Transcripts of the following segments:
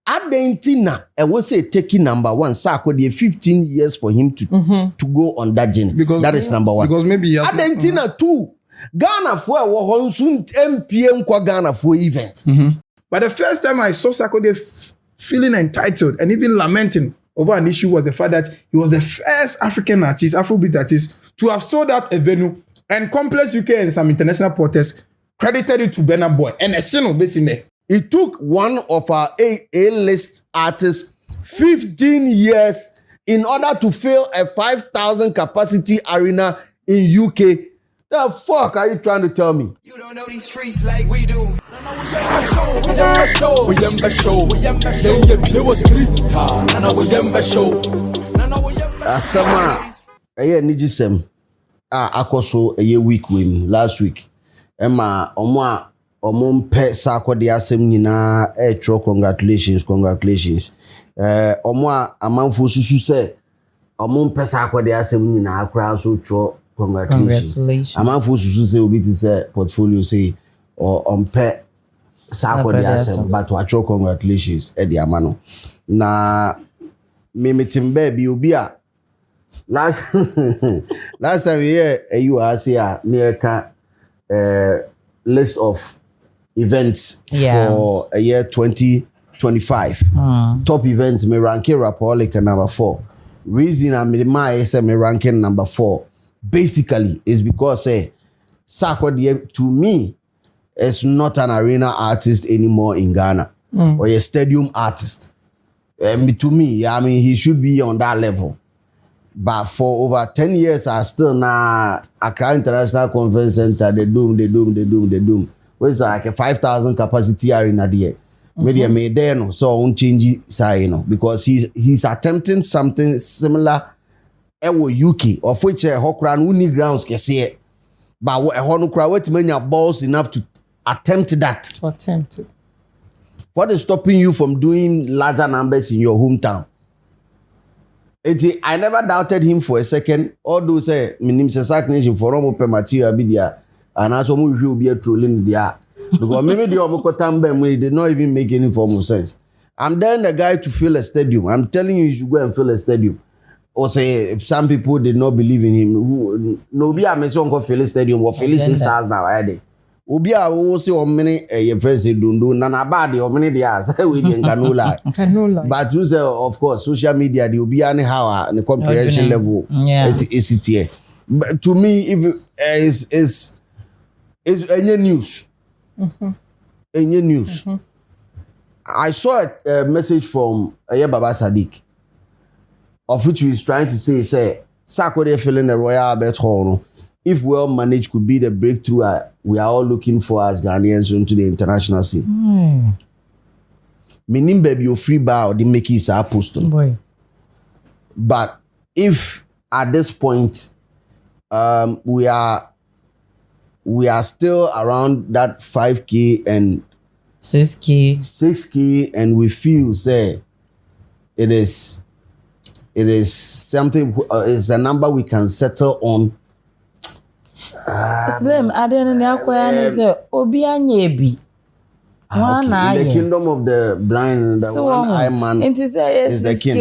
Adentina, I will say taking number one. Sarkodie 15 years for him to go on that journey. Because that is number one. Because maybe Adentina too. Ghana for a soon MPM kwa Ghana for event. But the first time I saw Sarkodie feeling entitled and even lamenting over an issue was the fact that he was the first African artist, Afrobeat artist, to have sold out a venue, and Complex UK and some international porters credited it to Burna Boy and a single basically. It took one of our A-list artists 15 years in order to fill a 5,000 capacity arena in UK. The fuck are you trying to tell me? You don't know these streets like we do. Asama, eye nijisem. Akoso eye week win last week. Emma ompe Sarkodie asem nyina tro congratulations. Amanfo susu se ompe Sarkodie asem nyina akra so tro congratulations. Amanfo susu se obi ti se portfolio say or ompe Sarkodie asem but wa tro congratulations e di amano. Na me metimbe bi obi a last time here you are say near ka list of events for a year 2025. Top events me ranking Rapperholic number 4. Reason I say me ranking number 4 basically is because Sarkodie to me is not an arena artist anymore in Ghana or a stadium artist. To me, I mean he should be on that level. But for over 10 years, I still na Accra International Conference Center, they doom. Which is like a 5,000 capacity arena there. Media made there no, so on change say no, because he's attempting something similar. Ewo UK, of which a Hokran uni grounds can see it. But a Honukra wet many balls enough to attempt that. What is stopping you from doing larger numbers in your hometown? I never doubted him for a second. Although say minim Sasak Nation for open material be there, and as we will be a trolling there. Because maybe the Omokotambe did not even make any form of sense. I'm telling the guy to fill a stadium. I'm telling you should go and fill a stadium. Or say if some people did not believe in him. No be a meson go fill a stadium or fill 6,000 now. I did. Obi a wo say o many your friends say dundu na na bad o many dia say we dey canola. But you say of course social media the obi anyhow the comprehension level is it here. But to me if is any news. Any news. I saw a message from Baba Sadiq of which he is trying to say Sarkodie filling the Royal Albert Hall no? If well managed could be the breakthrough we are all looking for as Ghanaians into the international scene. Meaning baby you free bar the make is apostle. But if at this point we are still around that 5K and 6K and we feel say it is something is a number we can settle on. Slim, I didn't know Obi Anyebi. In the kingdom of the blind, the one eye man is the king.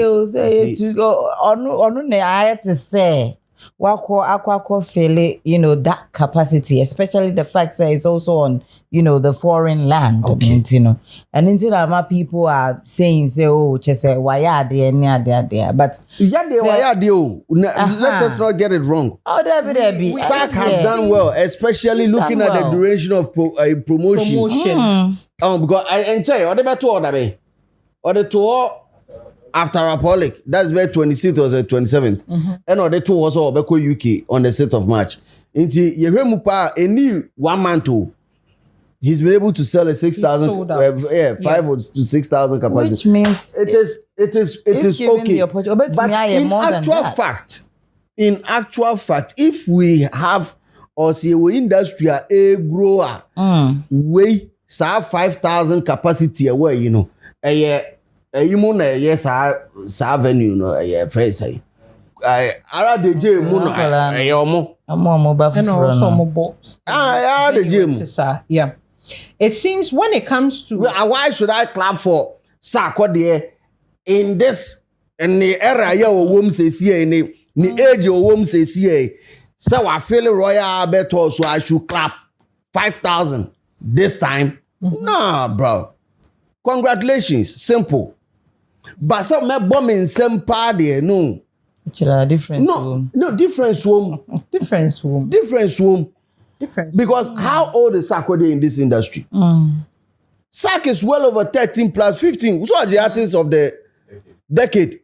Wako feel you know that capacity, especially the fact that it's also on the foreign land. And until my people are saying why are they there but let us not get it wrong. Sark has done well, especially looking at the duration of promotion. Because I enjoy or the tour after Rapperholic, that's where 26th or the 27th. And the two was all Beko UK on the 6th of March. Into Yeremupa, a new 1 man too. He's been able to sell a 6,000, 5 to 6,000 capacity. Which means it is okay. But in actual fact, if we have or see we industrial a grower, we say 5,000 capacity away, yes, I venue no friend say. Ara the J Muno and also more box. The gym. Yeah. It seems when it comes to why should I clap for Sarkodie in this in the era ya wom say ni age wom say so I feel Royal Alberto so I should clap 5,000 this time. Nah, bro. Congratulations, simple. But some me bombing some party no. Different. No, different swim. Because how old is Sarkodie in this industry? Sark is well over 13 plus 15. Who are the artists of the decade?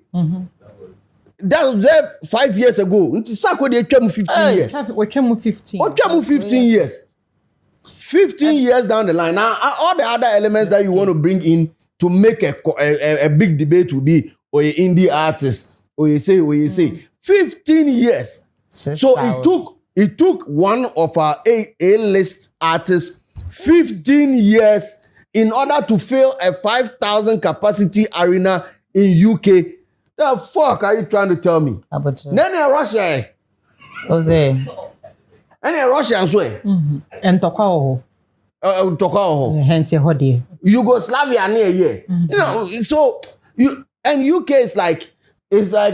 That was there 5 years ago. Sarkodie came 15 years. We came 15. What came 15 years? 15 years down the line. Now, all the other elements that you want to bring in to make a big debate will be, or an indie artist, or you say, 15 years. So it took one of our A-list artists 15 years in order to fill a 5,000 capacity arena in UK. The fuck are you trying to tell me? Then in Russia. Jose. And in Russia as well. And Tokao. Yugoslavia near here. You know, so UK is like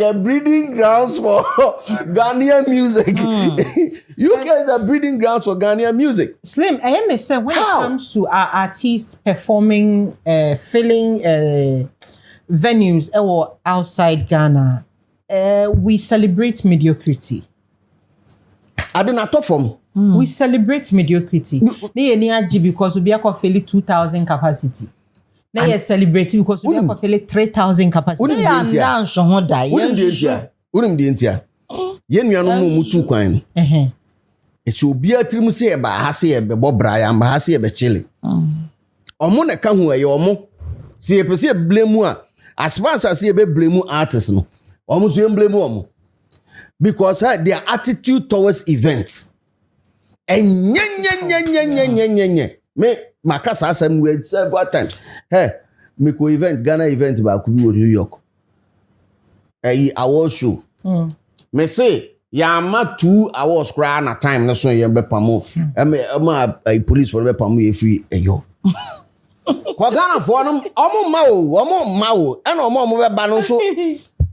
a breeding grounds for Ghanaian music. UK is a breeding grounds for Ghanaian music. Slim, I am saying when it comes to our artists performing, filling venues outside Ghana, we celebrate mediocrity. I did not talk from. We celebrate mediocrity. Because we are filling 2,000 capacity. Now you celebrate because we are filling 3,000 capacity. Yen no mutu kwan. E should be a trim say ba ha say be bobra ya ba ha say be chile. Omo na ka hu e omo. See e pese blame a as far as say be blame artists no. Omo so blame omo. Because their attitude towards events. And me makasa asem we several times. Hey, me ko event Ghana event ba ku bi wo New York. Award show. Me say ya ma 2 hours cry na time na so ye be pamo. E police for be pamo e free eyo. Kwa Ghana for no omo ma o e na omo be ba no so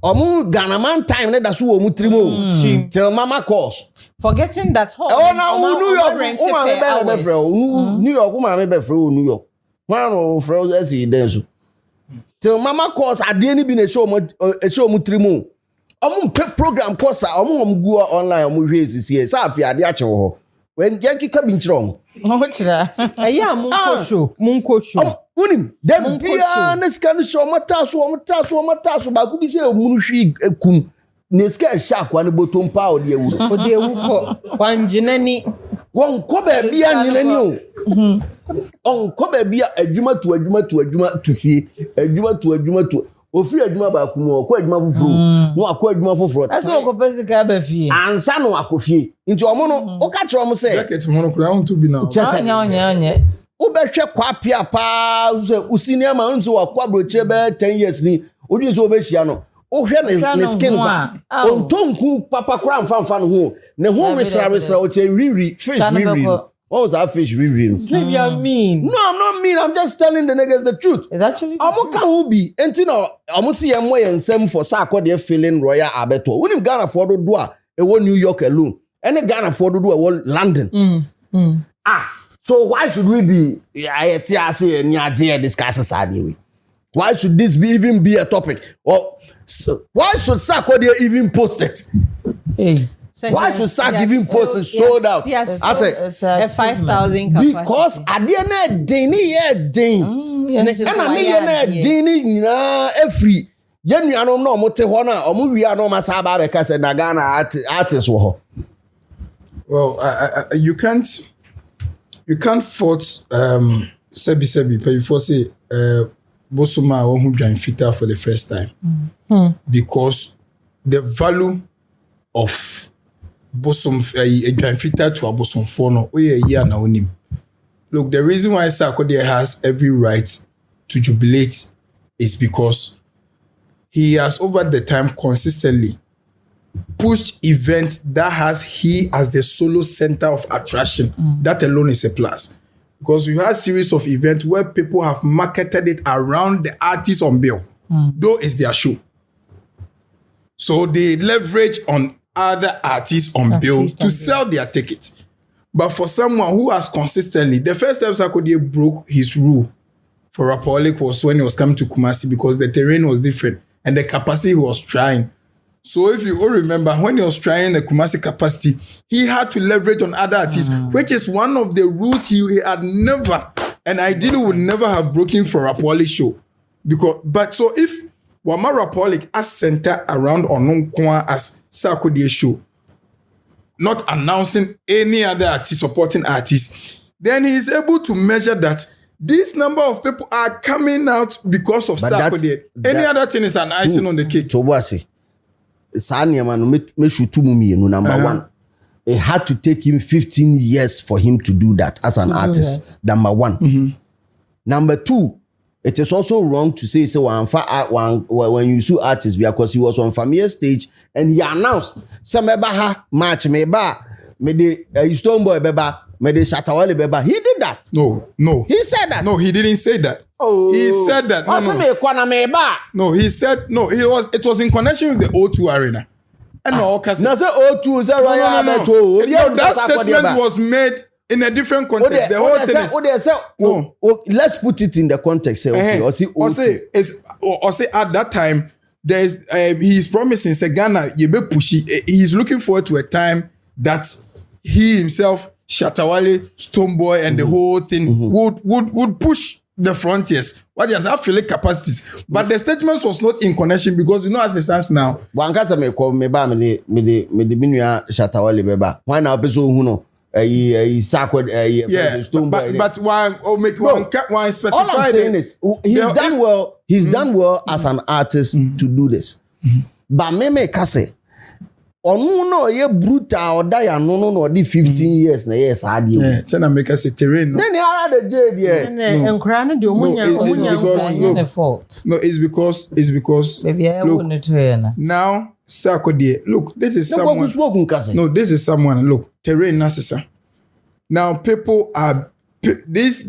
omo Ghana man time na da so omo trimo till mama calls. Forgetting that New York, New York, New York. One of as he does. Till mama calls, I didn't be a show mutrimo. Program course, go online, raise here. Safia, the actual. When Yankee coming strong. Munko show. Unim, then piano scan show matasu, but could be say Munushi kum. Neska shark one bottom power de ewu. O de ewu ko wanjinani. Won ko ba bia nyinani o. On ko ba bia adwuma to fie. Adwuma to. Ofiri adwuma ba ku mo ko adwuma foforo. No akọ adwuma foforo. Aso ko pesika ba fie. Ansa no akofie. Nti omo no o ka kire omo say. Jacket mo no kura on to be now. Anya. Wo be hwe kwa pia pa usini ama nso wakwa brochire be 10 years ni. Odwi so obehia no. O hwe ne skin ba on tonku papa kra mfa no ho ne ho resra o che riri fish riri what was that fish riri Slim, you are mean. No, I'm not mean. I'm just telling the niggas the truth. It's actually omo ka ho bi enti no omo si ye mo ye nsem for Sarkodie feeling Royal Alberto unim Ghana for do a e wo New York alone any Ghana for do a wo London so why should we be say ni age discuss sadly? Why should this even be a topic? Or why should Sarkodie even post it? Hey. Why should Sark even post it sold out? Yes, I said 5,000 capacity. because at the end of the day, and I mean, every yen you know no mote hona or movie no masaba because na Ghana artists wo. Well, you can't fault Sebi but before say Bosoma who join Fita for the first time because the value of Bosom join Fita to a Bosom for no year na onim. Look, the reason why Sarkodie has every right to jubilate is because he has over the time consistently pushed events that has he as the solo center of attraction. That alone is a plus. because we've had a series of events where people have marketed it around the artist on bill, though it's their show. So they leverage on other artists on bill to sell their tickets. But for someone who has consistently, the first time Sarkodie broke his rule for Rapperholic was when he was coming to Kumasi because the terrain was different and the capacity he was trying. So if you all remember, when he was trying the Kumasi capacity, he had to leverage on other artists, which is one of the rules he had never, and ideally would never have broken for Rapperholic show. But so if Wama Rapperholic as center around Ononkwa as Sarkodie show, not announcing any other artist, supporting artist, then he is able to measure that this number of people are coming out because of Sarkodie. Any other thing is an icing on the cake. So what I say? Number one, it had to take him 15 years for him to do that as an artist. Number one. Number two, it is also wrong to say when you sue artists because he was on familiar stage and he announced some match me the Stone Boy beba me the Shatawale beba. He did that. No. He said that. No, he didn't say that. Oh, he said that. No, he said no. It was in connection with the O2 Arena. And no, say O2 is no, that statement was made in a different context. The whole thing is let's put it in the context. Or say at that time there's he's promising Ghana yebe pushy. He's looking forward to a time that he himself, Shatawale, Stoneboy, and the whole thing would push the frontiers. What has affiliate capacities, but the statement was not in connection because you know as it stands now. Wankasa me call me ba me the binua Shatawale beba. Why now person who know Sarkodie but one specified. All I'm saying is he's done well. He's done well as an artist to do this. But me kase no ye brutal or die no di 15 years na yes hard you. Say na make us terrain. Then he had the jade here. No, it's because Baby, I wouldn't train. now Sarkodie, look, this is someone. No, this is someone. Look, terrain necessary. Now people are these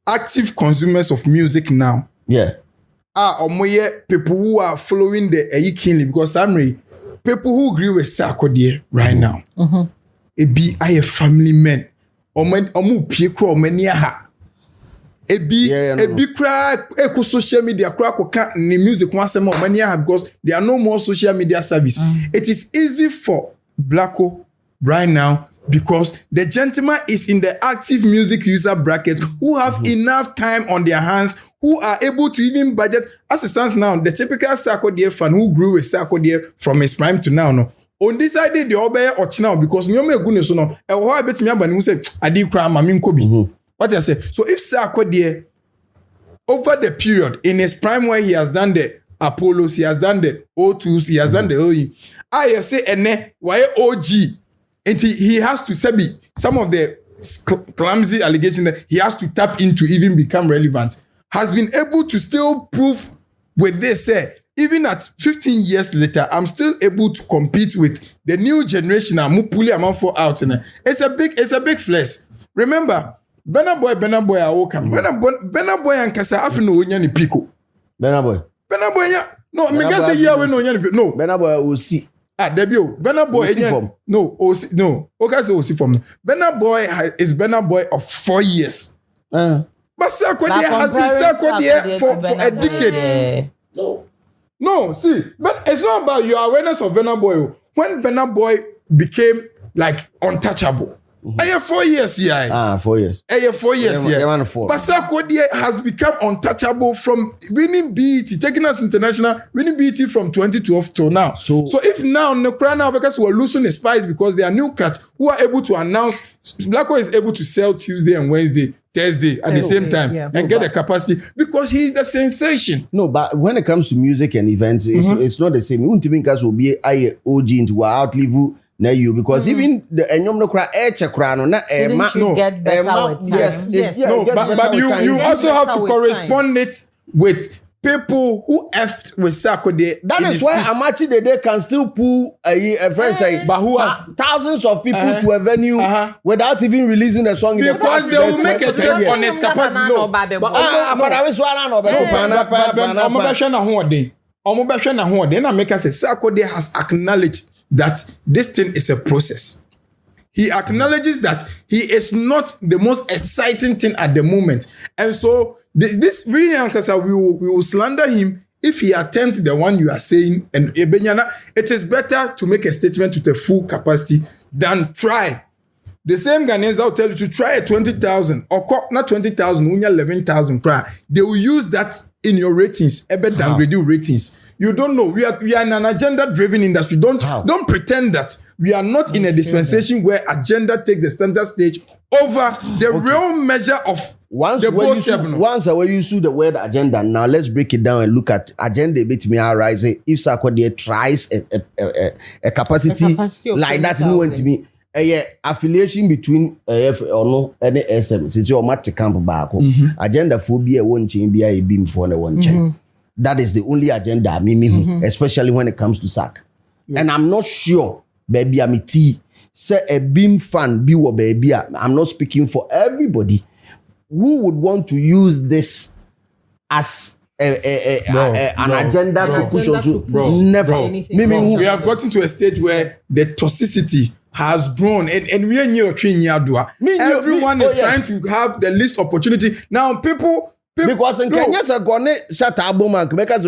active consumers of music now. Yeah. People who are following the keenly because people who agree with Sarkodie right now. It be a family men. Omu pie kro many ha. It be cry eco social media crack or cat ni music once more many because there are no more social media service. It is easy for Blacko right now because the gentleman is in the active music user bracket who have enough time on their hands, who are able to even budget. As it stands now, the typical Sarkodie fan who grew with Sarkodie from his prime to now, no. On this idea, the obey or now because you may goodness so no. How I bet me about who say I did cry my Kobe. What I say? So if Sarkodie over the period in his prime where he has done the Apollos, he has done the O2s, he has done the OE. I say ene why OG. And he has to say some of the clumsy allegations that he has to tap into even become relevant. Has been able to still prove with this. Even at 15 years later, I'm still able to compete with the new generation. I'm pulling amount for out. It's a big flex. Remember, Benna Boy, I woke up. Benna Boy and Kasa Afino Unyani Pico. Benna Boy, no, I mean, say yeah, we know no. Benna Boy will see. Debut. Benna Boy no. Okay, so see from Benna Boy is Benna Boy of 4 years. But Sarkodie has been Sarkodie for a decade. No, see, but it's not about your awareness of Benna Boy. When Benna Boy became like untouchable, 4 years, 4 years. 4 years, But Sarkodie has become untouchable from winning BET, taking us international, winning BET from 2012 till now. So if now because we're losing the spice because they are new cats who are able to announce, Blacko is able to sell Tuesday and Wednesday, Thursday at the same time and get the capacity because he's the sensation. No, but when it comes to music and events, it's not the same. You won't even will be a OG into our outlive. You because even the no cry get better with time? Yes. No, but you also have to correspond it with people who effed with Sarkodie. That is why Amachi Dede can still pull a friend say, but who has thousands of people to a venue without even releasing a song. Because they will make a check on his capacity. No, but I make us say Sarkodie has acknowledged that this thing is a process. He acknowledges that he is not the most exciting thing at the moment, and so this we will slander him if he attempts the one you are saying. And it is better to make a statement with a full capacity than try. The same Ghanaians that will tell you to try a 20,000 or not 20,000, only 11,000 prior. They will use that in your ratings, better than radio ratings. You don't know. We are in an agenda-driven industry. Don't pretend that we are not in a dispensation where agenda takes the center stage over the real measure of once the when you use the word agenda. Now let's break it down and look at agenda. Bit me rising. If Sarkodie tries a capacity like that, no one to me. Affiliation between or no any SM. Since your matic camp back, agenda phobia won't change. Be a beam for the one change. That is the only agenda, especially when it comes to SAC. Yeah. And I'm not sure, baby, I'm say a beam fan, be what baby. I'm not speaking for everybody who would want to use this as an agenda to push us. Never. We have gotten to a stage where the toxicity has grown, and we are near everyone is trying to have the least opportunity. Now, people because in Kenya, shut up, because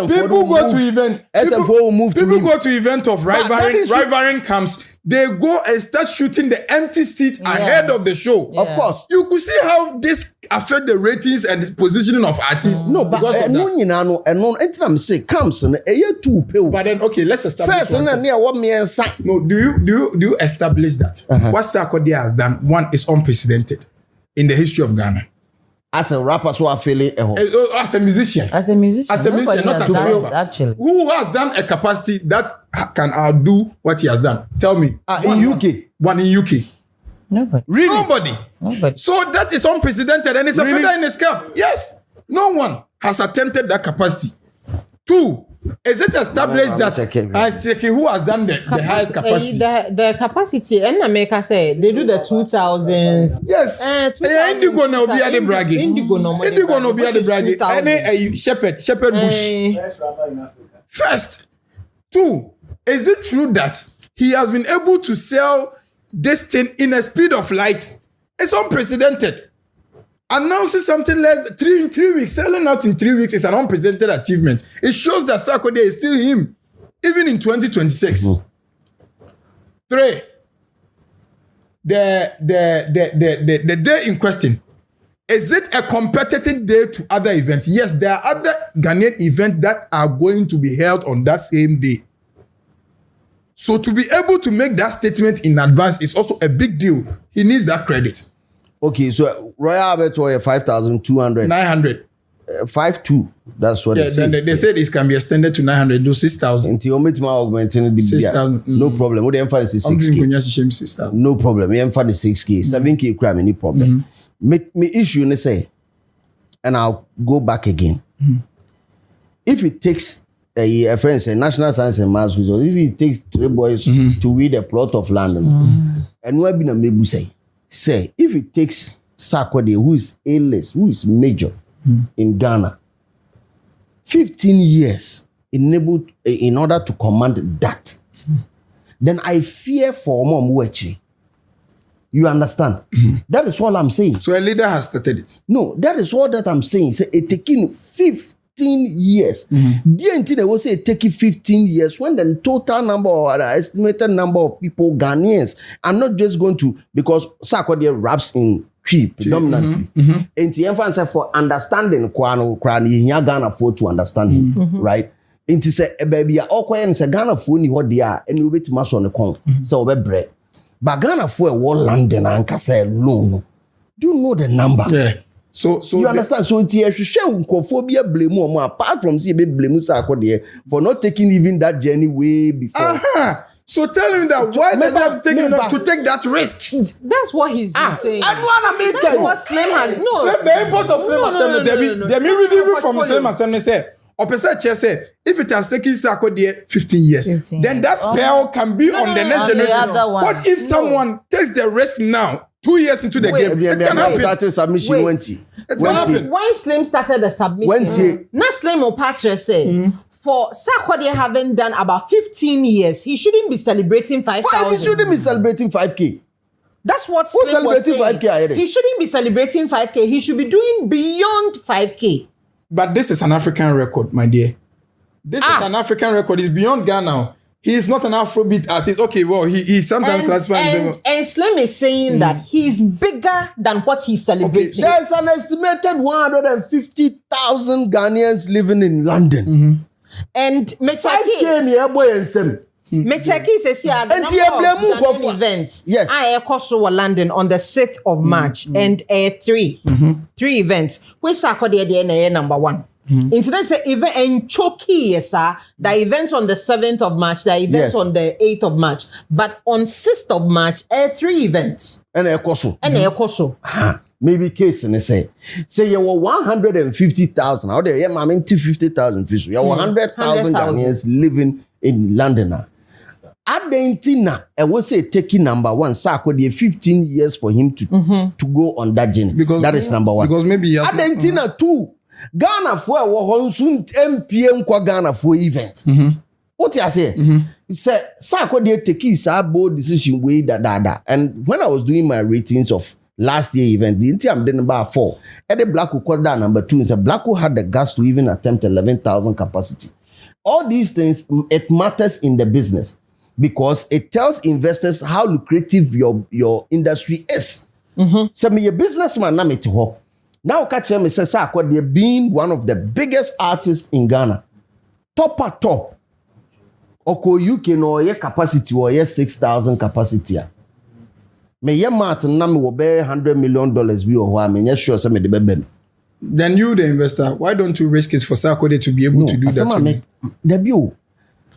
people go to events. People go to events of rivaling camps. They go and start shooting the empty seat ahead of the show. Of course, you could see how this affect the ratings and the positioning of artists. No, but because of that. Camps and a year two. But then, okay, let's establish. First, no, do you establish that what Sarkodie has done? One is unprecedented in the history of Ghana. As a rapper, so I feel it. As a musician, not as a film. Actually, who has done a capacity that can outdo what he has done? Tell me. In UK, one in UK. Nobody. Really? Nobody. So that is unprecedented, and it's a feather in his cap. Yes, no one has attempted that capacity. Two. Is it established that who has done the highest capacity? The capacity, and America say they do the 2000s. Yes. Indigo no be at the bragging. Indigo no be at the bragging. Any shepherd bush. First. Two. Is it true that he has been able to sell this thing in a speed of light? It's unprecedented. Announcing something less 3 weeks, selling out in 3 weeks is an unprecedented achievement. It shows that Sarkodie is still him, even in 2026. 3. The day in question, is it a competitive day to other events? Yes, there are other Ghanaian events that are going to be held on that same day. So to be able to make that statement in advance is also a big deal. He needs that credit. Okay, so Royal Albert Hall 5,200. 900. 5,200. That's what they say. They said it can be extended to 900, do 6,000. Until you augmenting the 6,000. No problem. What the emphasis is 6K. No problem. We emphasize 6K. 7K crime, any problem. Me issue, they say, and I'll go back again. If it takes a friend say National Science and Maths Result, if it takes 3 boys to read a plot of land, and what been a mebu say, if it takes Sarkodie, who is A-list, who is major in Ghana, 15 years enabled in order to command that, then I fear for Mom Wechi. You understand? That is all I'm saying. So a leader has started it. No, that is all that I'm saying. Say it taking 15 years. They will say it taking 15 years when the total number or the estimated number of people, Ghanaians, I'm not just going to, because Sarkodie raps in Cree predominantly. And the emphasis for understanding Ghana for to understand him, right? And to say, baby, all quiet and say Ghana for ni what they are, and you wait mass on the con. So we bread. But Ghana for a wall London and Kasa alone. Do you know the number? Yeah. So you understand? So it's a shame phobia blame more apart from see blame Sarkodie for not taking even that journey way before. So tell him that why does he have to take that risk? That's what he's been saying. I want to make That's what Slim has. No. The import of Slim Assembly. They reading from Slim Assembly say. Opposite chair say if it has taken Sarkodie 15 years, then that spell can be on the next generation. What if someone takes the risk now, 2 years into the game? It can happen. Started submission when Slim started the submission, not Slim or Patrick say for Sarkodie having done about 15 years, he shouldn't be celebrating 5,000. He shouldn't be celebrating 5K. That's what Slim was saying. 5K he shouldn't be celebrating 5K. He should be doing beyond 5K. But this is an African record, my dear. This is an African record. It's beyond Ghana. He is not an Afrobeat artist. Okay, well, he sometimes classifies himself. And Slim is saying that he's bigger than what he's celebrating. Okay. There's an estimated 150,000 Ghanaians living in London. And 5K near boy and Sem. Mecheki says here the number of events. Yes. I also London on the 6th of March and 3 events. We Sarkodie the number 1. Incident say even and choky the events on the 7th of March, the events on the 8th of March, but on 6th of March 3 events. And Ekoso. maybe case and say you were 150,000 out there, yeah, I mean 50,000 fish. You were 100,000 Ghanaians living in London. At the Intina, I will say taking number one, Sarkodie 15 years for him to go on that journey. Because that is number one. Because maybe at the Intina too, Ghana for a soon MPM kwa Ghana for event. What you say? Say Sarkodie take his bold decision way that. And when I was doing my ratings of last year event, the Inti I'm doing number 4. And the Black who called that number 2 and said Black who had the guts to even attempt 11,000 capacity. All these things, it matters in the business because it tells investors how lucrative your industry is. So me a businessman na me to ho. Now catch me say Sarkodie being one of the biggest artists in Ghana. Top. Oko UK no ye capacity or ye 6,000 capacity. Me ye Martin na me wo be $100 million bi o ho me sure say me de be. Then you, the investor, why don't you risk it for Sarkodie to be able to do that? Debut.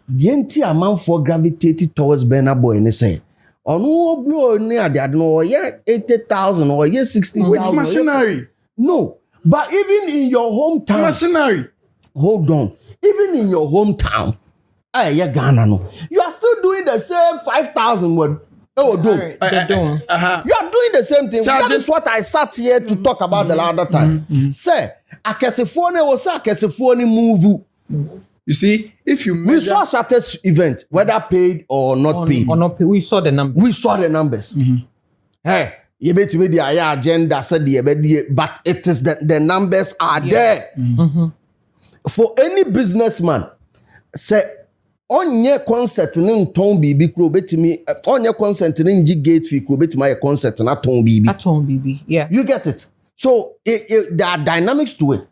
The entire amount for gravitated towards Burna Boy and say, oh no, blow near that no, yeah, 80,000 or yeah, 60,000. It's machinery. No, but even in your hometown, machinery. Hold on, even in your hometown, yeah, Ghana no, you are still doing the same 5,000 word. Oh, do. You are doing the same thing. That is what I sat here to talk about the other time. Say, akesefone was akesefone move. You see, if you measure, we saw Shatter's event, whether paid or not paid. We saw the numbers. Hey, you bet me the agenda said but it is the numbers are there. For any businessman, say onye concert ni ton bibi kro betimi onye concert ni nji gate fee kro betimi a concert na ton bibi. Yeah, you get it. So there are dynamics to it.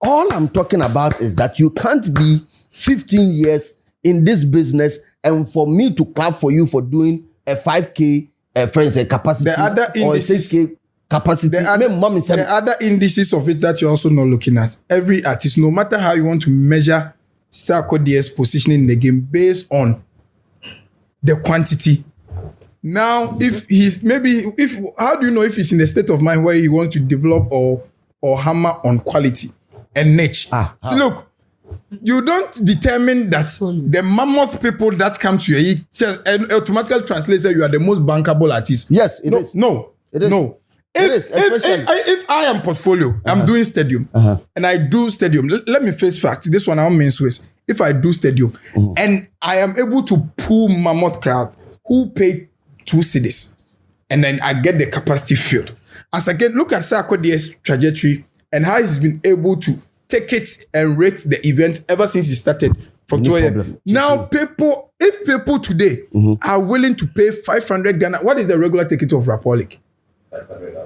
All I'm talking about is that you can't be 15 years in this business and for me to clap for you for doing a 5K capacity the other or a 6K capacity. The other indices of it that you're also not looking at. Every artist, no matter how you want to measure Sarkodie's positioning in the game based on the quantity. Now, how do you know if he's in the state of mind where he wants to develop or hammer on quality and niche? So look, you don't determine that the mammoth people that come to you, it automatically translates that you are the most bankable artist. Yes, it is. No, it is. No. If I am portfolio, I'm doing stadium, and I do stadium. Let me face facts. This one I don't mean Swiss. If I do stadium, and I am able to pull mammoth crowd who paid 2 cedis, and then I get the capacity filled. As I look at Sarkodie's trajectory and how he's been able to take it and rate the event ever since he started from 2 years. Now, if people today are willing to pay 500 Ghana, what is the regular ticket of Rapperholic?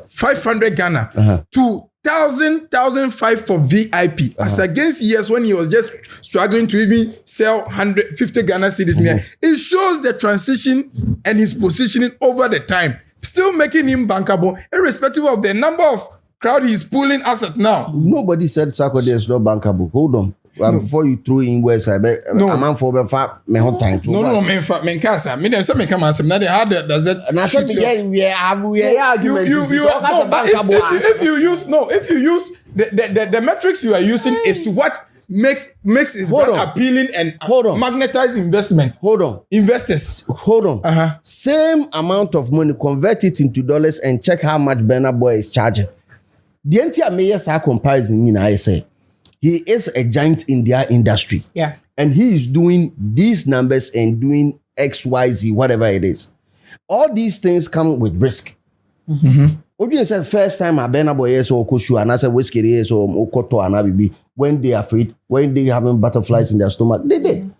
500 Ghana to 1,005 for VIP, as against years when he was just struggling to even sell 150 Ghana cedis. It shows the transition and his positioning over the time, still making him bankable, irrespective of the number of crowd he's pulling assets now. Nobody said Sarkodie is not bankable. Hold on. before you throw in words, a man for the fact, me hot time to. No, in fact, men casa. Me them say me come as now they had does that. And I said, we have argument. If you use the metrics you are using is to what makes his brand appealing and magnetize investment. Investors. Same amount of money, convert it into dollars and check how much Burna Boy is charging. The entire mayor's comparison, I say, he is a giant in their industry. Yeah. And he is doing these numbers and doing X, Y, Z, whatever it is. All these things come with risk. Obi said first time a Burna Boy is or Koshu and I said whiskey is or Okoto and Abibi when they are afraid, when they having butterflies in their stomach, they did.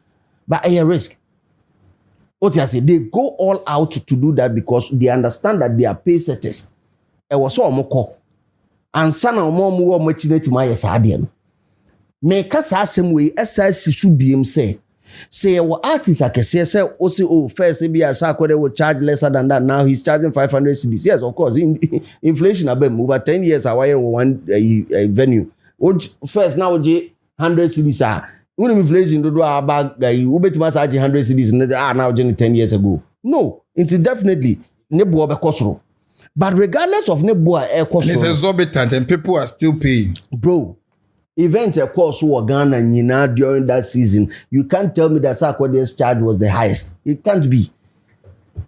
But a risk. What I say, they go all out to do that because they understand that they are pay setters. It was so moko. And sana more machinate my sadian. Make us same way SIC should be him say our artists I can say first maybe Sarkodie will charge lesser than that. Now he's charging 500 cedis. Yes, of course. Inflation have been over 10 years. I wire one venue. First now 100 cedis are when inflation do about you bet must charge 100 cedis now 10 years ago. No, it's definitely nebo bekosro. But regardless of nebo ekosro, it's exorbitant and people are still paying. Bro. Event of course who Ghana Nina during that season, you can't tell me that Sarkodie's charge was the highest. It can't be.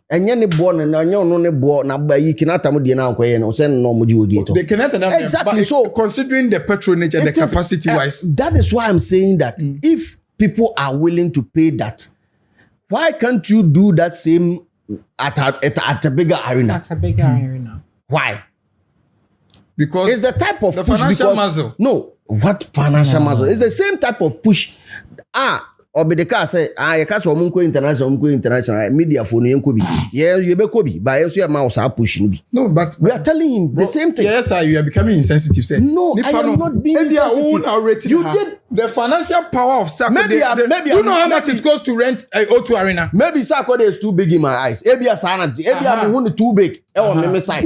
And you're born and you're not born now, but you cannot tell me now and send no more get. They cannot exactly. So considering the patronage and the capacity wise, that is why I'm saying that if people are willing to pay that, why can't you do that same at a bigger arena? At a bigger arena. Why? Because it's the type of the push financial muscle. No. What financial muscle? It's the same type of push. Or be the car say, you can't so international media for you could be. Yeah, you be could be, but your mouse are pushing me. No, but we are telling him the same thing. Yes, you are becoming insensitive. Say, no, I am not being insensitive. You did the financial power of Sarkodie. Maybe you know how much it costs to rent a O2 arena. Maybe Sarkodie is too big in my eyes. Maybe I'm too big. On my side.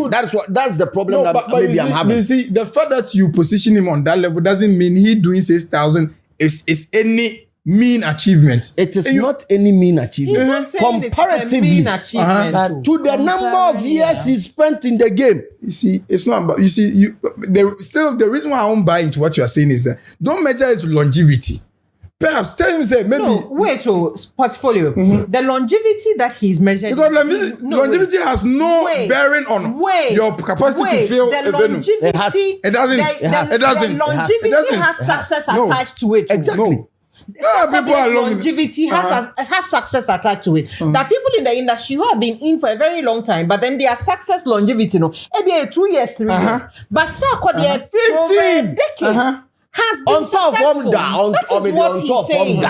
That's the problem that maybe I'm having. You see, the fact that you position him on that level doesn't mean he doing 6,000 is any mean achievement. It is not any mean achievement. Comparatively to the number of years he spent in the game. You see, it's not about, the reason why I won't buy into what you are saying is that don't measure it to longevity. Perhaps tell him say maybe portfolio. The longevity that he's measuring, because longevity has no bearing on your capacity to fill a venue. It doesn't. Longevity has success attached to it. Exactly. Longevity has success attached to it. There are people in the industry who have been in for a very long time, but then their success longevity, maybe 2 years, 3 years. But Sarkodie, 15 a decade has been successful. That is what he's saying.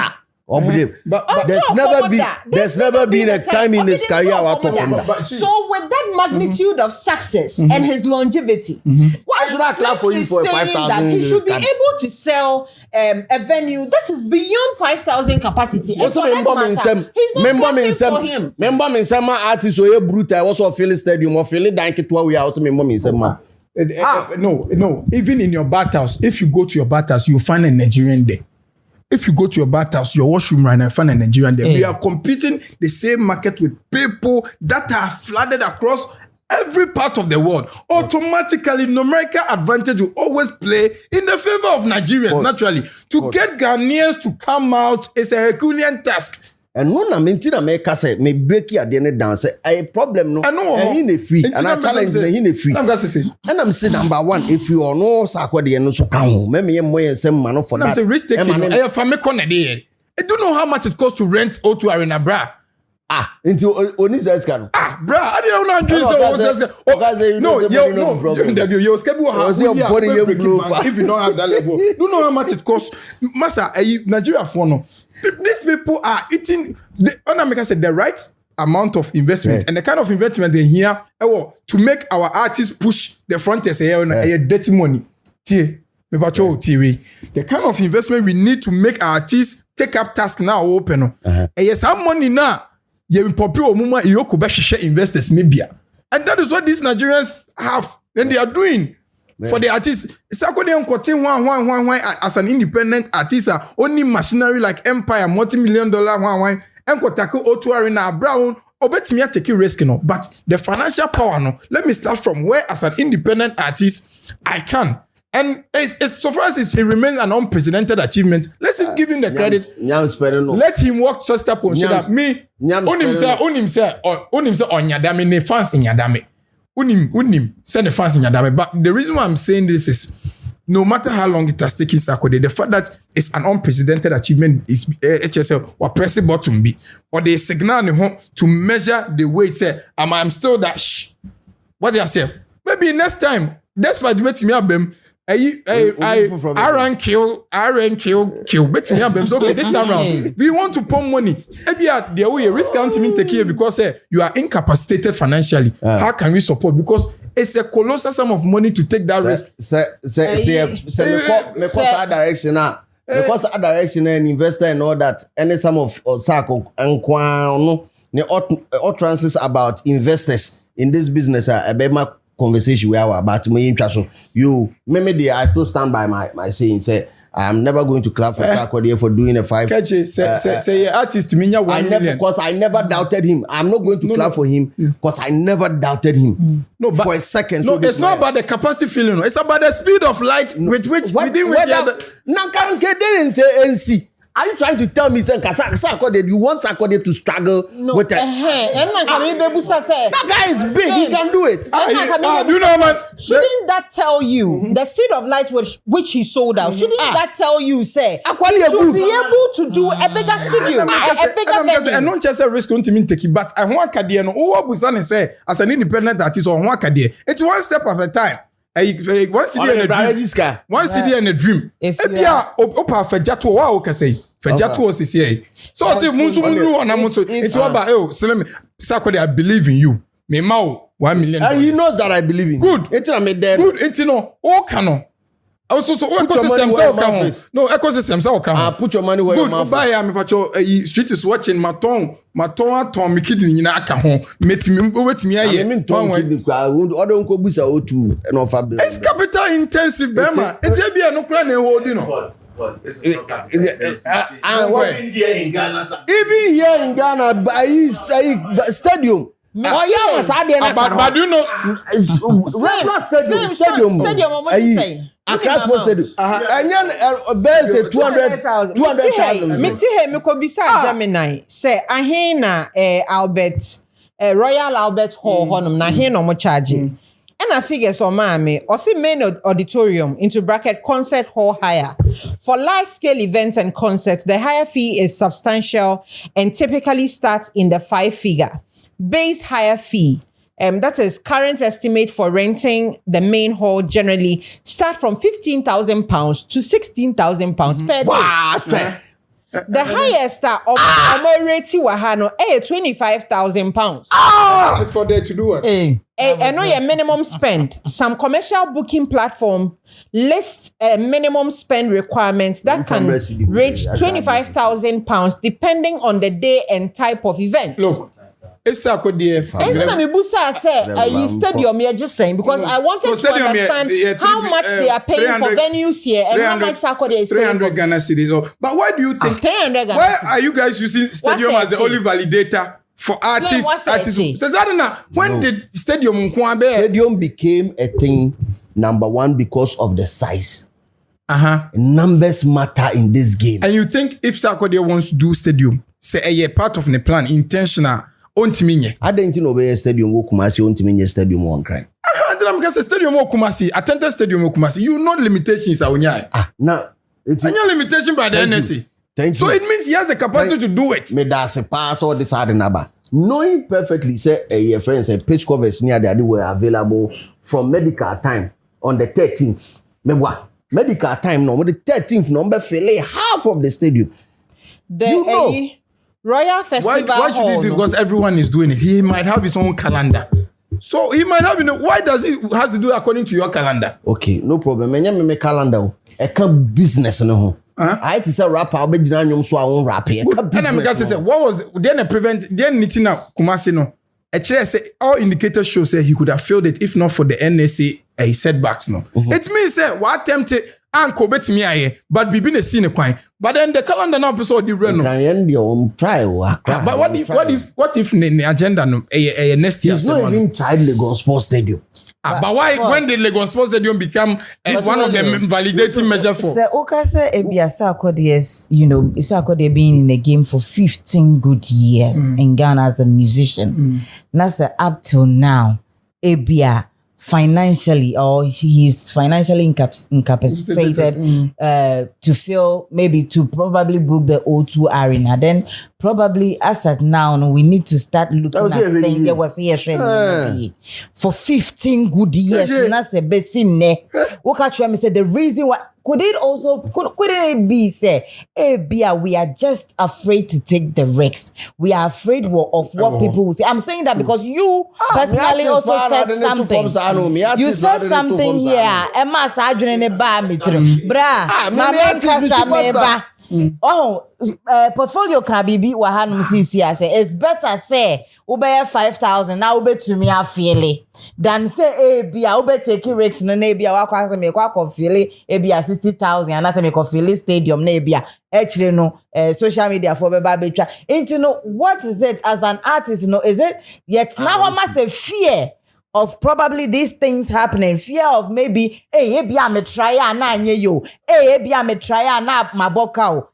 But there's never been a time in his career out of that. So with that magnitude of success and his longevity, why should I clap for you for 5,000? He should be able to sell a venue that is beyond 5,000 capacity. What's the member in some artists who are brutal? I also feel stadium or feel it. Thank you to we are also member in some. No. Even in your bathhouse, if you go to your bathhouse, you find a Nigerian there. If you go to your bathhouse, your washroom right now, find a Nigerian there. We are competing the same market with people that are flooded across every part of the world. Automatically, numerical advantage will always play in the favor of Nigerians, naturally. To get Ghanaians to come out is a Herculean task. And when I'm in America, say, me break your DNA down, say, a problem, no, and he free, and I challenge the free. And I'm saying, number one, if you are no Sarkodie and no so come, maybe more and some man for that. I'm risk taking. I don't know how much it costs to rent O2 Arena, bra. Into Oniz's can. Bra, I don't know. You're if you don't have that level. You don't know how much it costs. Massa, Nigeria for no. These people are eating the right amount of investment and the kind of investment they here to make our artists push the frontiers dirty money. The kind of investment we need to make our artists take up tasks now open. Yes, some money now you popular movement you could investors maybe. And that is what these Nigerians have and they are doing. for the artist. Sarkodie unkote one as an independent artist, only machinery like Empire, multi-million-dollar one enkotake otuari na brown. Obetimi a take risk no, but the financial power no. Let me start from where as an independent artist I can. And it's so far as it remains an unprecedented achievement. Let's give him the credit. Let him work so step on shoulder. Me, unim say onyadame ne fans in yadame. Unim send the fans in yadame. But the reason why I'm saying this is, no matter how long it has taken Sarkodie, the fact that it's an unprecedented achievement is HSL or press button B or the signal to measure the way it say I'm still that What do I say? Maybe next time, despite me abem. Iron kill. Bet me up. So this time around, we want to pump money. The way risk out to me take here because you are incapacitated financially. How can we support? Because it's a colossal sum of money to take that risk. Because that direction and investor and all that. Any sum of Sarko and Kwan utterances about investors in this business are a conversation we have about my interest. You, maybe I still stand by my saying. Say I am never going to clap for Sarkodie for doing a 5. Say artist minya 1 million. Because I never doubted him. I'm not going to clap for him because I never doubted him. No, but for a second. No, it's not about the capacity feeling. It's about the speed of light with which within which now can didn't say NC. Are you trying to tell me, Sarkodie, you want Sarkodie to struggle with it? That guy is big. He can do it. You know, man. Shouldn't that tell you the speed of light which he sold out? Shouldn't that tell you, say, to be able to do a bigger studio, a bigger venue? And not just a risk on to me take it, but I want Kadie no. What Busan say as an independent artist or one Kadie? It's one step at a time. One city and a dream. One city and a dream. If you are opa fejato, what can say? Fejato is here. So I say, Munzu and Amonso. It's about Sarkodie, I believe in you. Me mau 1 million. And he knows that I believe in. Good. It's not me there. Good. It's no. Oh, cano. Also, so ecosystem no ecosystem so can. Put your money where your mouth is. Buy am pacho street is watching maton me kidney nyina aka ho metimi aye. I mean ton kidney kwa odo nko busa o2 no fa bill. It's capital intensive bema. It's e bia no kra na hold you know. Even here in Ghana by stadium. But you know, stadium. Across stadium. And then Bell say 200,000. Me ko bisa Gemini say ahina Albert Royal Albert Hall honum na ahina mo charge. And I figure so mama or see main auditorium into bracket concert hall hire. For large scale events and concerts, the hire fee is substantial and typically starts in the 5-figure. Base hire fee, that is current estimate for renting the main hall generally start from £15,000 to £16,000 per day. Wow. The highest of Amoreti Wahano £25,000. For there to do what? I know your minimum spend. Some commercial booking platform lists minimum spend requirements that can reach £25,000 depending on the day and type of event. Look. If Sarkodie, you stadium, you're just saying because I wanted to understand how much they are paying for venues here and how much Sarkodie is paying 300 Ghana cedis. But why do you think? 300 Ghana. Why are you guys using stadium as the only validator for artists? When did stadium? Stadium became a thing. Number one because of the size. Numbers matter in this game. And you think if Sarkodie wants to do stadium, say a part of the plan, intentional. I didn't know where stadium wo Kumasi ontiminye stadium one cry. Because stadium wo Kumasi, attended stadium wo Kumasi. You know limitations are on now it's any limitation by the NSA. Thank you. So it means he has the capacity to do it. Me that's a pass all this hard number. Knowing perfectly say your friends and page covers near the were available from medical time on the 13th. Medical time no, the 13th number fill half of the stadium. You know. Royal Festival Why should he do? Because everyone is doing it. He might have his own calendar. So he might have, why does it has to do according to your calendar? Okay, no problem. Me calendar. I can't business no. I to say rapper, I'll be doing so I won't rap here. And I'm going to say, what was then a prevent, then Nitina Kumasi no. Actually, I say all indicators show say he could have failed it if not for the NSA setbacks no. It means say what attempt anko betimi aye but bibi na see ne kwan. But then the calendar now episode the run. Try But what if the agenda no next year? He's not even tried Lagos Sports Stadium. But why when did Lagos Sports Stadium become one of the validating measures for? So Okase Ebia Sarkodie, Sarkodie being in the game for 15 good years in Ghana as a musician. That's up till now. Ebia financially, or he is financially incapacitated to fill, maybe to probably book the O2 Arena. Then probably as at now, we need to start looking at things. There was here for 15 good years. That's a best in there. What can you say? The reason why couldn't it be say, we are just afraid to take the risks. We are afraid of what people will say. I'm saying that because you personally also said something. You said something here. Emma Sajun ba mitrim. Bra, mama portfolio can be wahanum CC say it's better say ube 5,000 now ube to me afele than say bia ube take risks no na bia wakwa say me kwa kofile bia 60,000 and say me kofile stadium na bia actually no social media for beba betwa into no what is it as an artist no is it yet now must a fear of probably these things happening, fear of maybe, bia me try na nye yo, bia me try na maboka,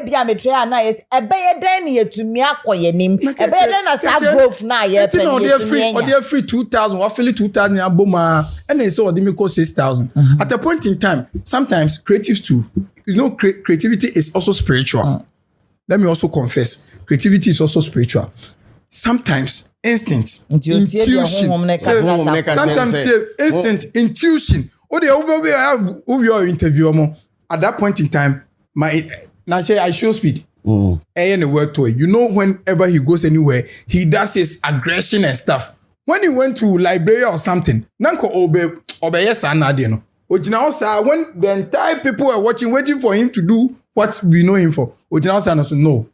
bia me try na yes, ebeye den ye to me akoye nim, ebeye den as a growth na ye pen. Or they free 2,000, or feel 2,000 aboma, and then so they make 6,000. At a point in time, sometimes creatives too, creativity is also spiritual. Let me also confess, creativity is also spiritual. Sometimes instinct, intuition. Sometimes instinct, intuition. Oh, the interview at that point in time, I show speed. In the word to it. Whenever he goes anywhere, he does his aggression and stuff. When he went to library or something, nanko obe yes anadino. When the entire people are watching, waiting for him to do what we know him for. No.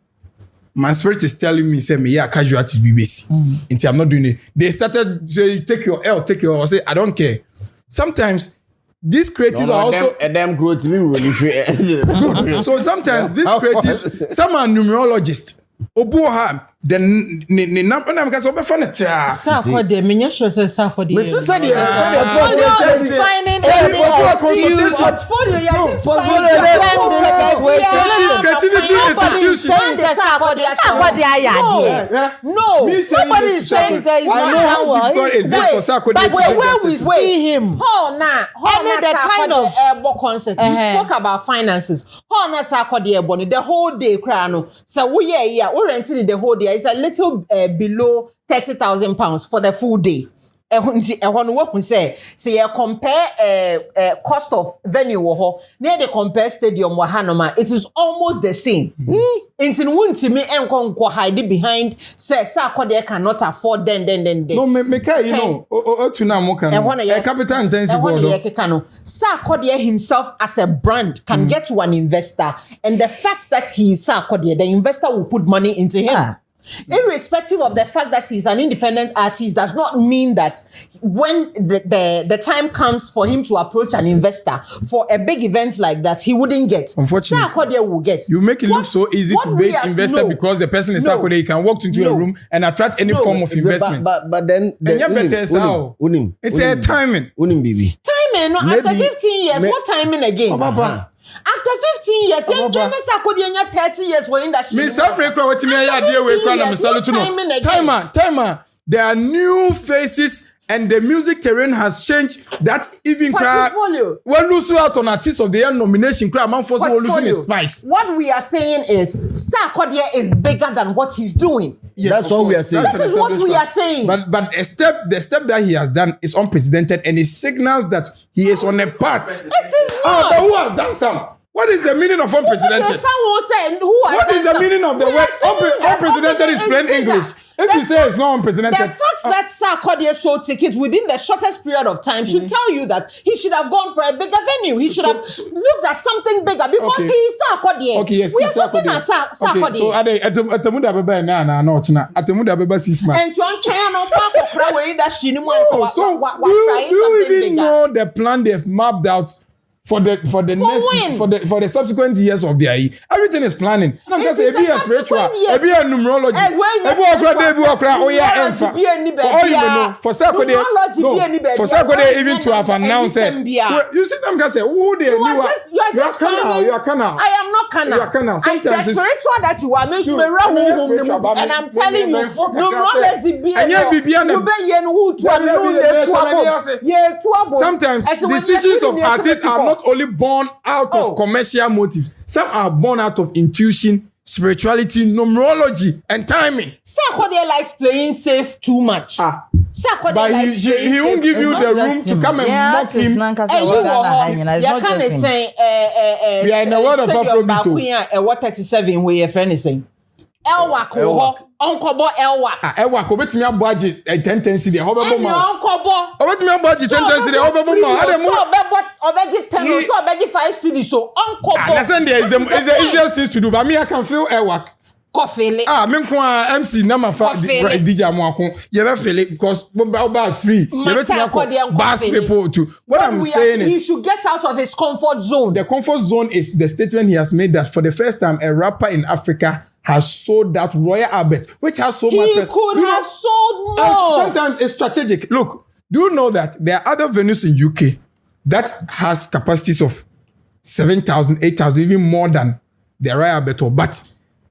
My spirit is telling me, say, me, casualties BBC. Until I'm not doing it. They started say, take your L, I say, I don't care. Sometimes these creatives are also them grow to be really so sometimes these creatives, some are numerologists. Obuha then number because obe fan it Sarkodie me sure say Sarkodie me sister dey finding creativity institution no nobody is saying there is no but where we see him the kind of airborne concept we spoke about finances na Sarkodie airborne the whole day cry no so we we're renting the whole day. It's a little below 30,000 pounds for the full day. What we say you compare cost of venue near the compare stadium wahanoma, it is almost the same. Into wunti me enko hide behind say Sarkodie cannot afford then. No me to now mo can capital intensive Sarkodie himself as a brand can get to an investor, and the fact that he is Sarkodie, the investor will put money into him. Irrespective of the fact that he's an independent artist does not mean that when the time comes for him to approach an investor for a big event like that, he wouldn't get. Unfortunately, Sarkodie will get. You make it look so easy to bait investor because the person is Sarkodie. You can walk into a room and attract any form of investment. But then it's a timing. Timing. After 15 years, what timing again? After 15 years, Sarkodie 30 years were in that shit. Timer. There are new faces and the music terrain has changed. That's even when lose out on artist of the year nomination. Man force losing his spice. What we are saying is Sarkodie is bigger than what he's doing. Yes, that's what we are saying. That is what we are saying. But the step that he has done is unprecedented, and it signals that he is on a path. It is not. But who has done some? What is the meaning of unprecedented? What is the meaning of the word unprecedented is plain English? If you say it's not unprecedented, the fact that Sarkodie sold tickets within the shortest period of time should tell you that he should have gone for a bigger venue. He should have looked at something bigger because he is Sarkodie. Okay, yes, we are talking about Sarkodie. Okay, so Atemuda Beba na not na Atemuda Beba 6 months. And to China no way that she no so you even know the plan they've mapped out for the subsequent years of their year. Everything is planning. I'm just say be a spiritual, be a numerology. For Sarkodie even to have announced it. You see them guys say, who they knew? You are canal. I am not canal. You are canal. Sometimes the spiritual that you are meant to be and I'm telling you, numerology be sometimes decisions of artists are not only born out of commercial motives. Some are born out of intuition, spirituality, numerology, and timing. Sarkodie likes playing safe too much. But he won't give you the room to come and mock him. You can't say, we are in the world of Afrobeat. What 37 where your friend is saying. Elwak, Uncle Elwak. Elwak, obet me a budget 10 cedi. How about Uncle obet me a budget 10 cedi. How about obet 10 so obet 5 cedi. So Uncle listen, there is the easiest thing to do. But me, I can feel Elwak. Coffee. Me kwa MC na mafa DJ Amwako. You ever feel it because about free. You ever bass people too. What I'm saying is he should get out of his comfort zone. The comfort zone is the statement he has made that for the first time a rapper in Africa has sold that Royal Albert, which has so much press. He could have sold more. Sometimes it's strategic. Look, do you know that there are other venues in UK that has capacities of 7,000, 8,000, even more than the Royal Albert hall, but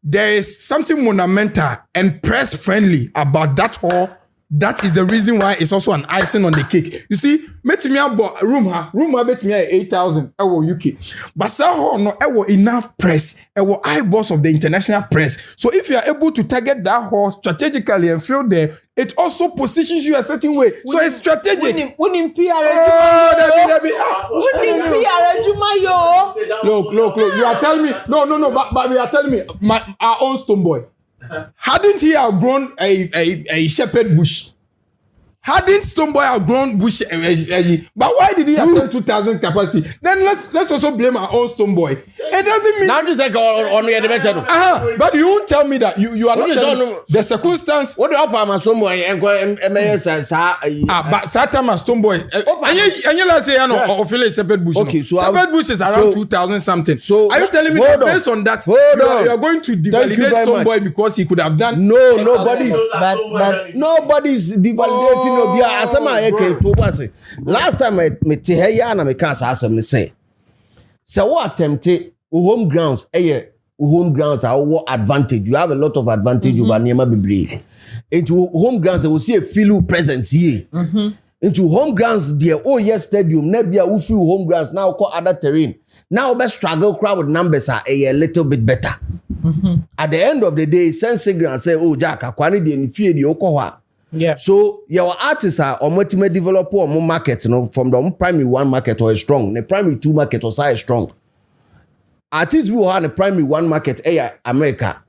there is something monumental and press friendly about that hall. That is the reason why it's also an icing on the cake. You see, metimia room metimia 8,000 UK. But so no enough press, eyeballs of the international press. So if you are able to target that hall strategically and fill there, it also positions you a certain way. So it's strategic. Look, you are telling me, no, but you are telling me, our own Stonebwoy. Hadn't he outgrown a shepherd bush? Hadn't Stonebwoy outgrown bush? But why did he have 2,000 capacity? Then let's also blame our own Stonebwoy. It doesn't mean now this like on the adventure. But you won't tell me that you are not telling the circumstance. What do you have Stonebwoy and but Satama Stonebwoy. And you say no Ophelia shepherd bush. Okay, so shepherd bush is around 2,000 something. So are you telling me that based on that you are going to devalidate Stonebwoy because he could have done? No, nobody's devalidating. Last time I met here na me can say so what attempted home grounds our advantage. You have a lot of advantage over Niema Bebre. Into home grounds they will see a feel presence here. Into home grounds their yes stadium nebia who feel home grounds now call other terrain. Now best struggle crowd with numbers are a little bit better. At the end of the day sense ground say Jack akwani de nfie de okowa. Yeah. So your artists are ultimate developer or more market, from the primary 1 market or is strong, the primary 2 market or size strong. Artists who are the primary 1 market, America.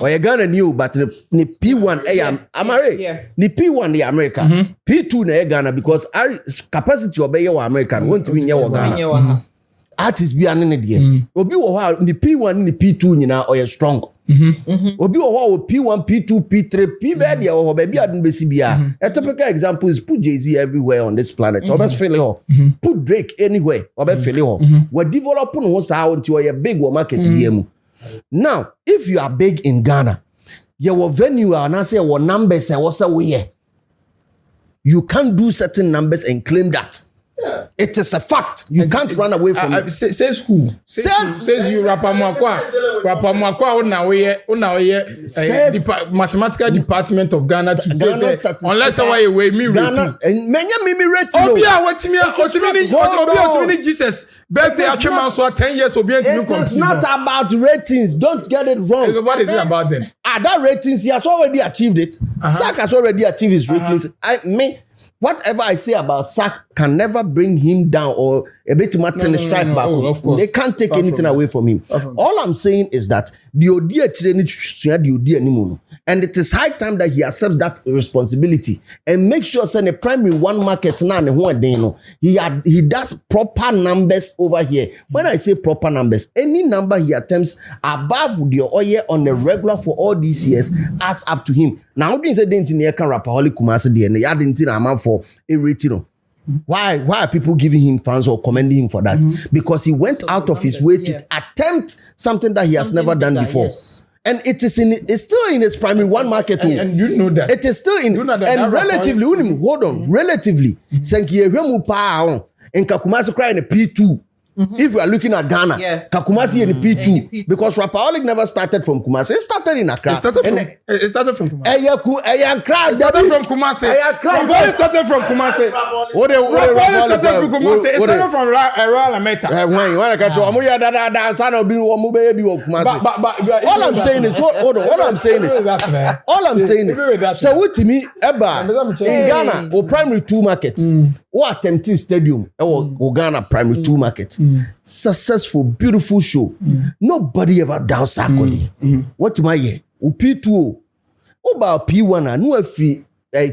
Or you Ghana new, but the P1 America. The P1 the America. P2 na Ghana because our capacity obey your American won't be your Ghana. Artists be an idea. Obi wo the P1 the P2 nyina or strong. Obi wo P1 P2 P3 P bed ya wo baby adun besi bia. A typical example is put Jay-Z everywhere on this planet. Obe feel it. Put Drake anywhere. Obe feel it. We develop no sa until you big wo market biemu. Now, if you are big in Ghana, your venue and I say what numbers and what's away. You can't do certain numbers and claim that. It is a fact. You can't run away from it. Says who? Says you Rapperholic mathematical department of Ghana to say unless I way me Ghana and many rating. Jesus birthday actually so 10 years it's not about ratings. Don't get it wrong. What is it about then? That ratings he has already achieved it. Sak has already achieved his ratings. whatever I say about Sark can never bring him down or a bit more strike back. Oh, of course. They can't take anything away from him. All I'm saying is that the idea anymore. And it is high time that he accepts that responsibility and make sure send a primary one market now he does proper numbers over here. When I say proper numbers, any number he attempts above the oil on the regular for all these years adds up to him. Now, how do you say didn't in Rapperholic Kumasi DNA? I didn't a man for a rating. Why are people giving him fans or commending him for that? Because he went out of his way to attempt something that he has never done before. Yes. And it's still in its primary one market. And you know that. It is still in, you know that and relatively, hold on, relatively, and Kakumasi cry in a P2. If we are looking at Ghana, Kakumasi in the P2, because Rapperholic never started from Kumasi. It started in Accra. It started from Kumasi. It started from Kumasi. Rapperholic started from Kumasi. Rapperholic started from Kumasi. It started from Royal America. All I'm saying is, so what to me, in Ghana, or primary 2 market, or attempting stadium, or Ghana primary 2 market. Successful, beautiful show. Nobody ever doubts Sarkodie. What am I here? P2, about P1, and no free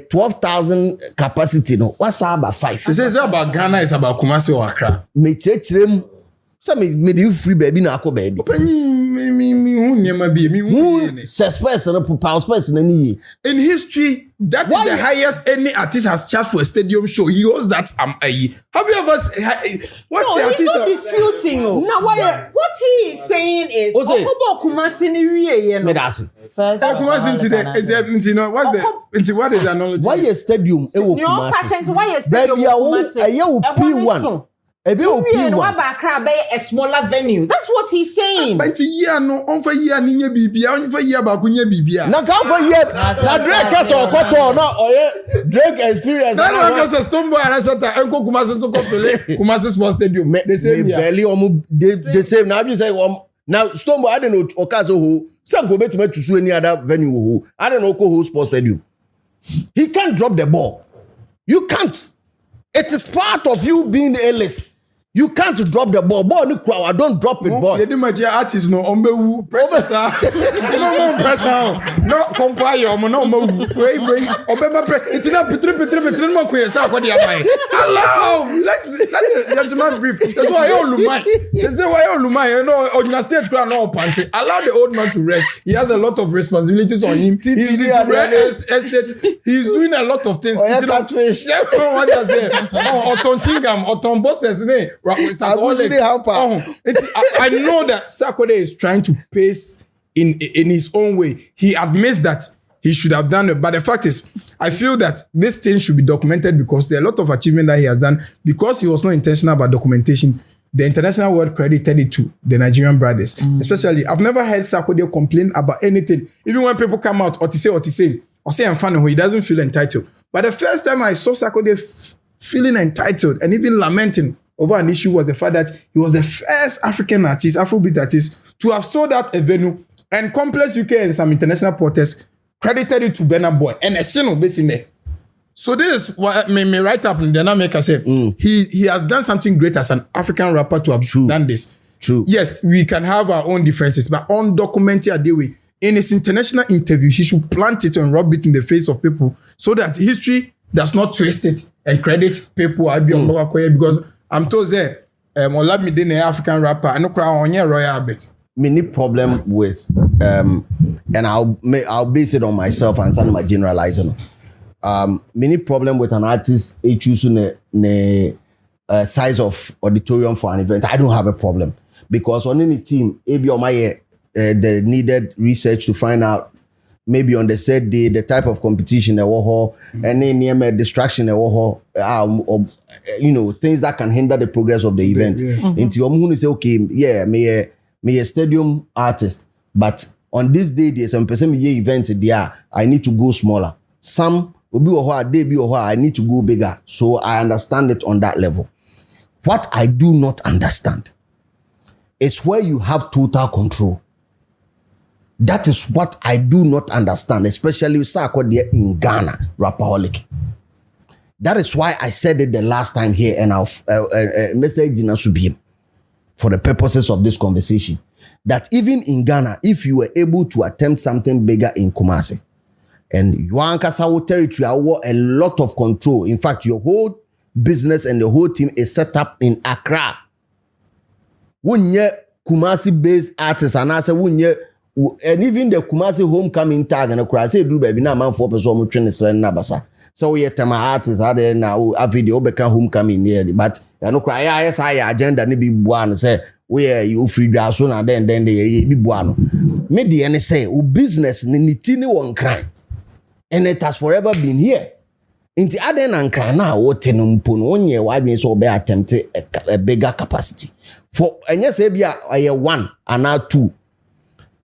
12,000 capacity. No, what's about 5? They say about Ghana is about Kumasi or Accra. Me church them. Some made you free baby na ako baby. Suspect and a power person any. In history, that is the highest any artist has charged for a stadium show. He owes that Have you ever? What's the artist? He's not disputing. No, why? What he is saying is, Okobo Kumasi ni riye no. First, Kumasi today. You know what is the analogy? Why a stadium? Kumasi. Why a stadium? Baby, P1. A smaller venue. That's what he's saying. But yeah, no, on for year, Ninya Bibia, on for year, Bakunya Bibia. Now, come for year. Now, Drake has a quarter, no, or Drake experience. I don't know, a stone boy, and I said, I'm going to Kumasi Sports Stadium. They say, barely the same. Now, you say, now, stone boy, I don't know, Okazo who, some go to any other venue who, I don't know, who Sports Stadium. He can't drop the ball. You can't. It is part of you being the A-list. You can't drop the ball. Ball no crowd. I don't drop it, boy. You didn't artist no ombe pressure. No pressure. No compare your no wait. It's not petri mo kwe Sarkodie amai. Allow. Let the gentleman brief. That's why you lumai. That's why you lumai. You know, on stage crowd no panty. Allow the old man to rest. He has a lot of responsibilities on him. He's estate. He's doing a lot of things. Catfish. What does it? Oton chingam, oton bosses. I know that Sarkodie is trying to pace in his own way. He admits that he should have done it, but the fact is, I feel that this thing should be documented because there are a lot of achievement that he has done because he was not intentional about documentation. The international world credited it to the Nigerian brothers, especially. I've never heard Sarkodie complain about anything, even when people come out or say I'm fan of him, he doesn't feel entitled. But the first time I saw Sarkodie feeling entitled and even lamenting over an issue was the fact that he was the first African artist, Afrobeat artist, to have sold out a venue, and Complex UK and some international porters credited it to Burna Boy and a single base in there. So this is what me write up in the Dynamic. I say he has done something great as an African rapper to have done this. True. Yes, we can have our own differences, but undocumented way. In his international interview, he should plant it and rub it in the face of people so that history does not twist it and credit people because I'm told that Olamide an African rapper. I know on your royal bit. Many problem with and I'll base it on myself and some of my generalizing. Many problem with an artist choosing the size of auditorium for an event. I don't have a problem because on any team, maybe on my the needed research to find out maybe on the said day the type of competition and then near distraction or things that can hinder the progress of the event. Into your moon say okay, me a stadium artist, but on this day there's some person me event there I need to go smaller. Some will be I need to go bigger. So I understand it on that level. What I do not understand is where you have total control. That is what I do not understand, especially Sarkodie in Ghana, Rapperholic. That is why I said it the last time here, and I'll message in Asubim for the purposes of this conversation. That even in Ghana, if you were able to attempt something bigger in Kumasi, and Yuankasawo territory, a lot of control. In fact, your whole business and the whole team is set up in Accra. Wunye Kumasi-based artists, and I say wunye, and even the Kumasi homecoming tag and a say do baby now man 4% training nabasa. So we have artists are there now. A video become homecoming nearly, but you know cry yes I agenda ni be one say where you free the so na then they be one. Media and say business ni tini one crime. And it has forever been here. Inti aden and now what tenumpo no onye why be so be attempt a bigger capacity. For and yes be a 1 and now 2.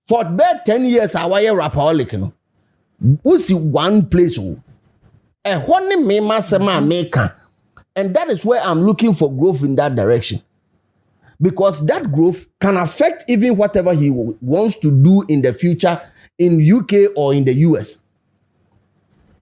For about 10 years I wire Rapperholic no. We see one place one me masema maker. And that is where I'm looking for growth in that direction. Because that growth can affect even whatever he wants to do in the future in UK or in the US.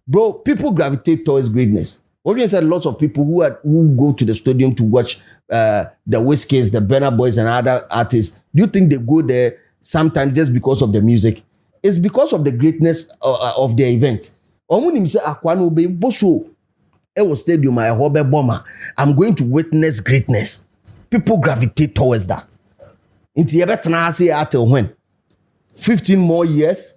Bro, people gravitate towards greatness. Already said lots of people who go to the stadium to watch the Whiskies, the Burna Boys and other artists. Do you think they go there sometimes just because of the music? It's because of the greatness of the event. Stadium, I'm going to witness greatness. People gravitate towards that. Until when? 15 more years?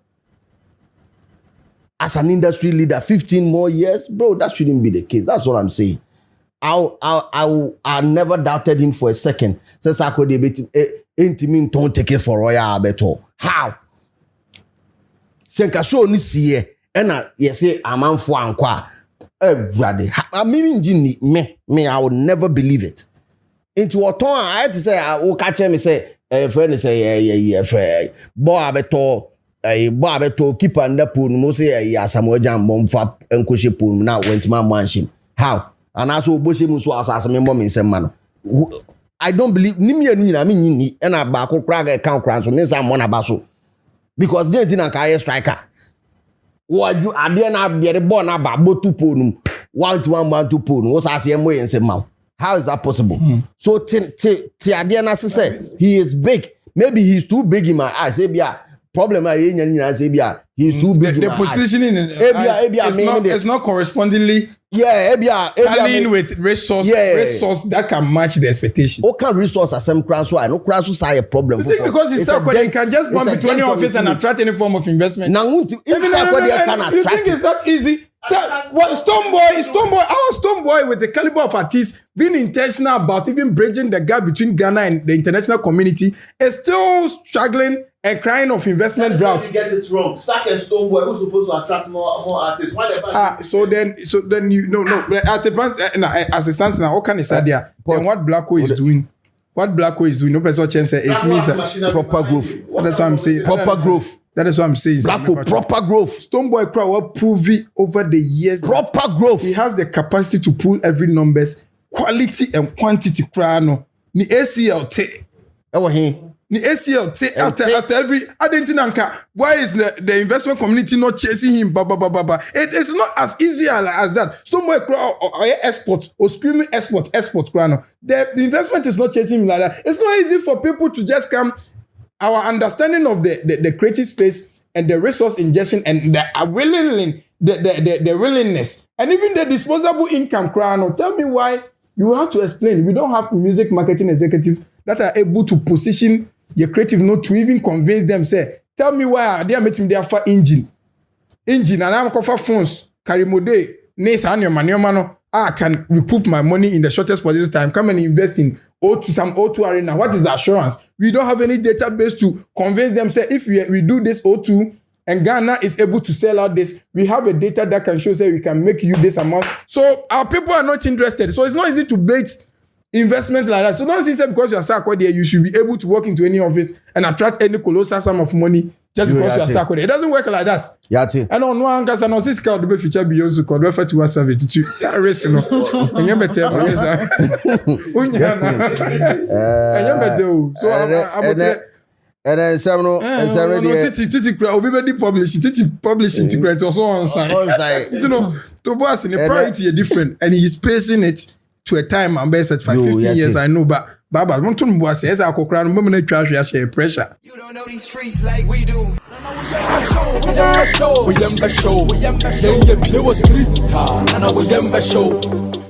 As an industry leader, 15 more years, bro, that shouldn't be the case. That's what I'm saying. I never doubted him for a second. Since I could intimate don't take it for Royal Alberto. How? Senka show ni siye. Ena yese aman fo ankwa. Brother, I mean me, I would never believe it. Into a tone, I had to say, I will catch him and say, friend, say, friend, boy, Alberto. Boy, keep on the pool, no say, Samuel Jam bomb for Uncle Pool now went to my mansion. How? And also Bushim so as a member in some man. I don't believe Nimi, I mean, and a back or crack account crowns on this one abaso. Because they didn't carry a striker. What you are there not be a born about 2 pool, 1 to 1 to pool, was as a way and say, Mount. How is that possible? So, Tiadiana said, he is big. Maybe he's too big in my eyes. Problem he's too big. The positioning it's not correspondingly aligning with resource that can match the expectation. What can resource as some crowd so I know crowd so say a problem because it's Sarkodie can just bump into any office and attract any form of investment. Now if Sarkodie can attract, you think it's that easy? Stoneboy with the caliber of artists being intentional about even bridging the gap between Ghana and the international community is still struggling and crying of investment drought. You get it wrong. Sack and Stoneboy who's supposed to attract more artists. So then you no. As it stands now, what can I say there? And what Blacko is doing? What Blacko is doing? No person can say it means proper growth. That's what I'm saying. Proper growth. That is what I'm saying. Blacko, proper growth. Stoneboy crowd will prove it over the years. Proper growth. He has the capacity to pull every numbers, quality and quantity crowd. No, ni ACL take. Ni ACL take after every. I didn't know why is the investment community not chasing him? It is not as easy as that. Stoneboy crowd or export or screaming export crowd. No, the investment is not chasing him like that. It's not easy for people to just come. Our understanding of the creative space and the resource injection and the willingness and even the disposable income crown. Tell me why you have to explain. We don't have music marketing executives that are able to position your creative note to even convince them. Say, tell me why they are making their for engine and I'm for phones. Carry mode, Ness and your mano. I can recoup my money in the shortest possible time. Come and invest in some O2 arena. What is the assurance? We don't have any database to convince them. Say if we do this O2 and Ghana is able to sell out this, we have a data that can show say we can make you this amount. So our people are not interested. So it's not easy to bait investment like that. So don't say because you're Sarkodie, you should be able to walk into any office and attract any colossal sum of money just because you're Sarkodie. It doesn't work like that. And on one case, and on this card, the future beyond so called refer to what savage to risk, you know. And you better, And then some no Titi kura obi be publish Titi publishing to also on side. You know, to boss in the priority is different and he is pacing it to a time and best at 15 years I know but Baba want to boss as I kokra no me twa share pressure. You don't know these streets like we do. We am the show.